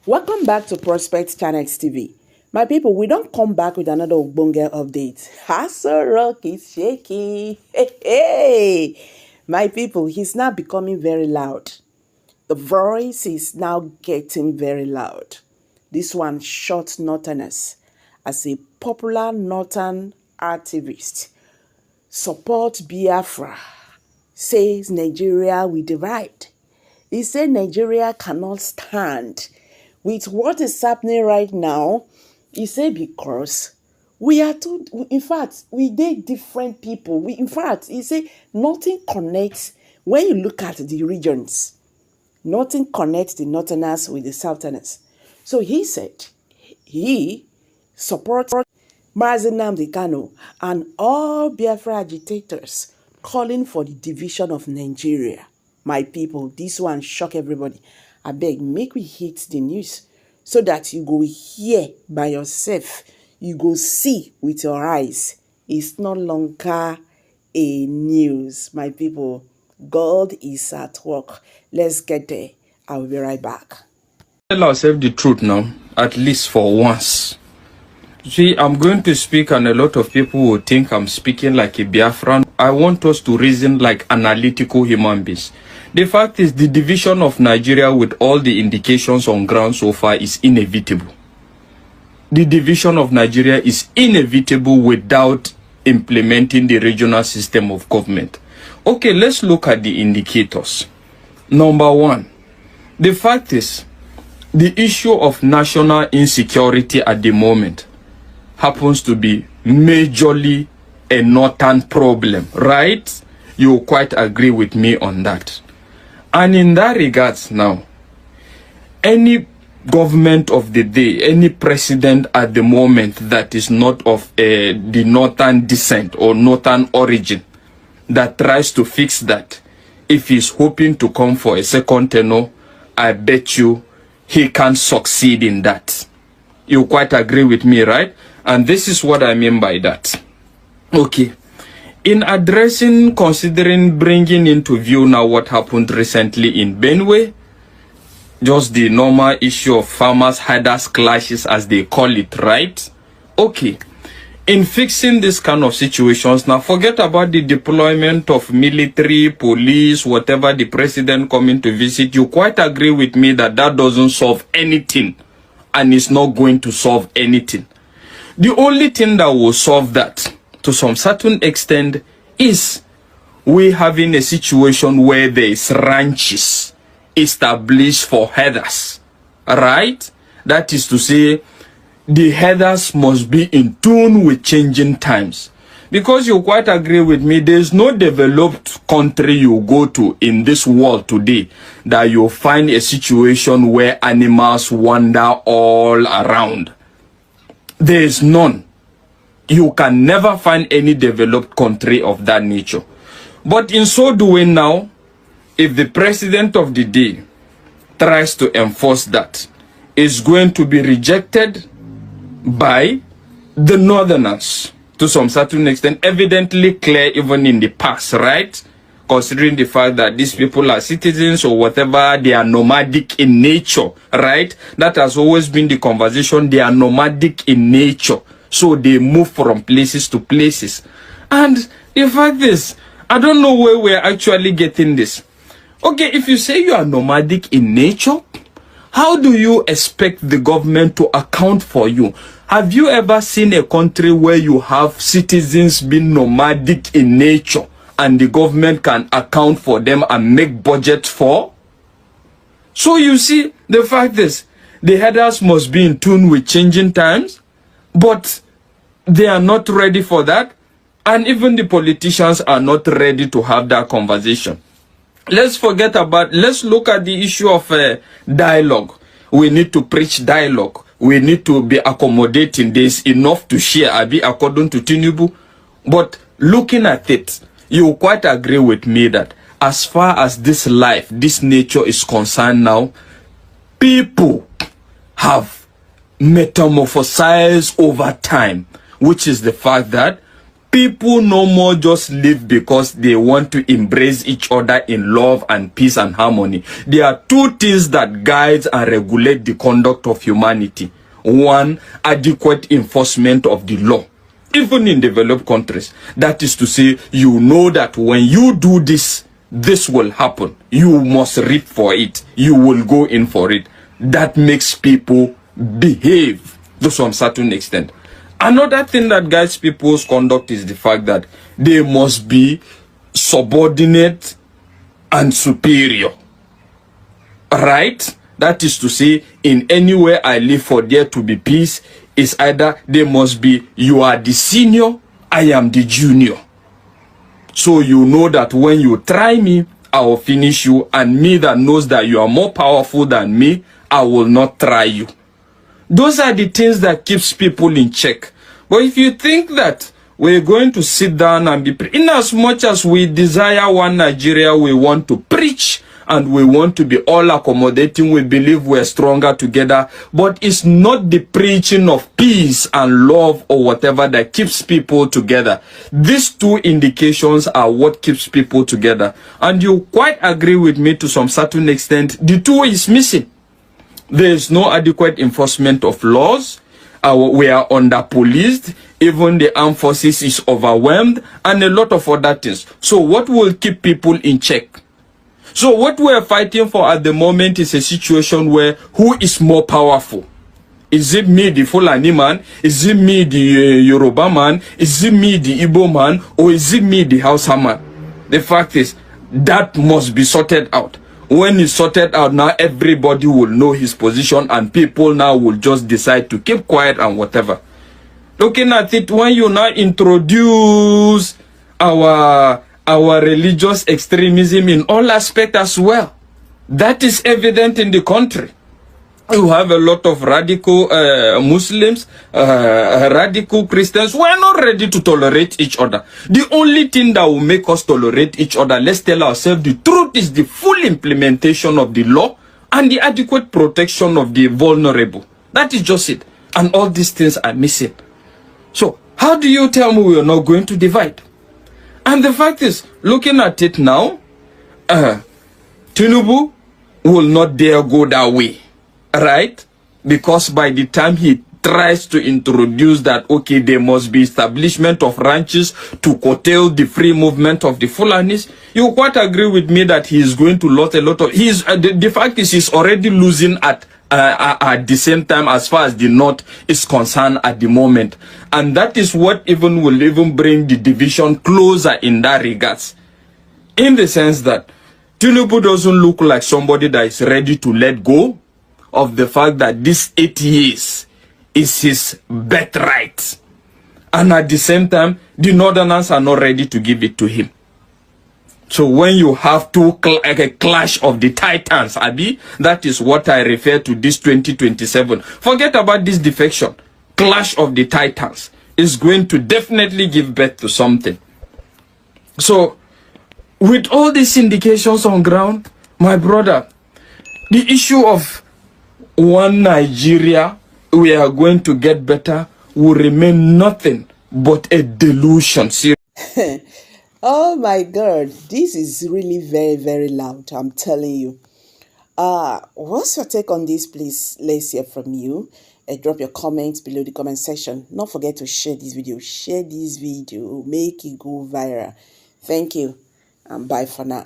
Welcome back to Prospect Channels TV. My people, we don't come back with another Ogbonge update. ASOROCK is shaking. Hey. My people, he's now becoming very loud. The voice is now getting very loud. This one shot Northerners as a popular Northern activist. Support BIAFRA. Says Nigeria will divide. He said Nigeria cannot stand with what is happening right now. He said because we are two, in fact, we date different people. In fact, he said nothing connects. When you look at the regions, nothing connects the Northerners with the Southerners. So he said he supports Mazi Nnamdi Kanu and all Biafra agitators calling for the division of Nigeria. My people, this one shock everybody. I beg, make we hit the news so that you go hear by yourself. You go see with your eyes. It's no longer a news, my people. God is at work. Let's get there. I'll be right back. Tell ourselves the truth now, at least for once. See, I'm going to speak and a lot of people will think I'm speaking like a Biafran. I want us to reason like analytical human beings. The fact is the division of Nigeria with all the indications on ground so far is inevitable. The division of Nigeria is inevitable without implementing the regional system of government. Okay, let's look at the indicators. Number one, the fact is the issue of national insecurity at the moment happens to be majorly a northern problem, right? You quite agree with me on that. And in that regards now, any government of the day, any president at the moment that is not of the northern descent or northern origin that tries to fix that, if he's hoping to come for a second tenure, I bet you he can't succeed in that. You quite agree with me, right? And this is what I mean by that. Okay. In addressing, considering bringing into view now what happened recently in Benue, just the normal issue of farmers herders clashes as they call it, right? Okay. In fixing this kind of situations, now forget about the deployment of military, police, whatever the president coming to visit. You quite agree with me that that doesn't solve anything and it's not going to solve anything. The only thing that will solve that to some certain extent is we having a situation where there is ranches established for herders, right? That is to say, the herders must be in tune with changing times. Because you quite agree with me, there is no developed country you go to in this world today that you'll find a situation where animals wander all around. There is none. You can never find any developed country of that nature. But in so doing now, if the president of the day tries to enforce that, it's going to be rejected by the northerners to some certain extent, evidently clear even in the past, right? Considering the fact that these people are citizens or whatever, they are nomadic in nature, right? That has always been the conversation. They are nomadic in nature. So they move from places to places. And the fact is, I don't know where we're actually getting this. Okay, if you say you are nomadic in nature, how do you expect the government to account for you? Have you ever seen a country where you have citizens being nomadic in nature and the government can account for them and make budget for? So you see, the fact is, the herders must be in tune with changing times, but they are not ready for that. And even the politicians are not ready to have that conversation. Let's look at the issue of dialogue. We need to preach dialogue. We need to be accommodating. There's enough to share, according to Tinubu. But looking at it, you quite agree with me that as far as this life, this nature is concerned now, people have metamorphosized over time, which is the fact that People no more just live because they want to embrace each other in love and peace and harmony. There are two things that guide and regulate the conduct of humanity. One, adequate enforcement of the law. Even in developed countries, that is to say, you know that when you do this, this will happen. You must reap for it. You will go in for it. That makes people behave to some certain extent. Another thing that guides people's conduct is the fact that they must be subordinate and superior. Right? That is to say, in anywhere I live for there to be peace, is either they must be, you are the senior, I am the junior. So you know that when you try me, I will finish you, and me that knows that you are more powerful than me, I will not try you. Those are the things that keeps people in check. But if you think that we're going to sit down and be, in as much as we desire one Nigeria, we want to preach and we want to be all accommodating, we believe we're stronger together, but it's not the preaching of peace and love or whatever that keeps people together. These two indications are what keeps people together. And you quite agree with me to some certain extent, the two is missing. There is no adequate enforcement of laws. We are under-policed. Even the armed forces is overwhelmed, and a lot of other things. So what will keep people in check? So what we are fighting for at the moment is a situation where who is more powerful? Is it me, the Fulani man? Is it me, the Yoruba man? Is it me, the Igbo man? Or is it me, the Hausa man? The fact is, that must be sorted out. When it's sorted out, now everybody will know his position, and people now will just decide to keep quiet and whatever. Looking at it, when you now introduce our religious extremism in all aspects as well, that is evident in the country. You have a lot of radical Muslims, radical Christians. We are not ready to tolerate each other. The only thing that will make us tolerate each other, let's tell ourselves the truth, is the full implementation of the law and the adequate protection of the vulnerable. That is just it. And all these things are missing. So, how do you tell me we are not going to divide? And the fact is, looking at it now, Tinubu will not dare go that way. Right? Because by the time he tries to introduce that, okay, there must be establishment of ranches to curtail the free movement of the Fulanis, you quite agree with me that he is going to lose a lot of... the fact is, he's already losing at the same time as far as the North is concerned at the moment. And that is what will even bring the division closer in that regards. In the sense that Tinubu doesn't look like somebody that is ready to let go of the fact that this 8 years is his birthright. And at the same time, the Northerners are not ready to give it to him. So when you have a clash of the titans, Abi, that is what I refer to this 2027. Forget about this defection. Clash of the titans is going to definitely give birth to something. So, with all these indications on ground, my brother, the issue of one Nigeria, we are going to get better, will remain nothing but a delusion. Oh my God, this is really very, very loud, I'm telling you. What's your take on this, please? Let's hear from you. Drop your comments below the comment section. Don't forget to share this video. Share this video, make it go viral. Thank you, and bye for now.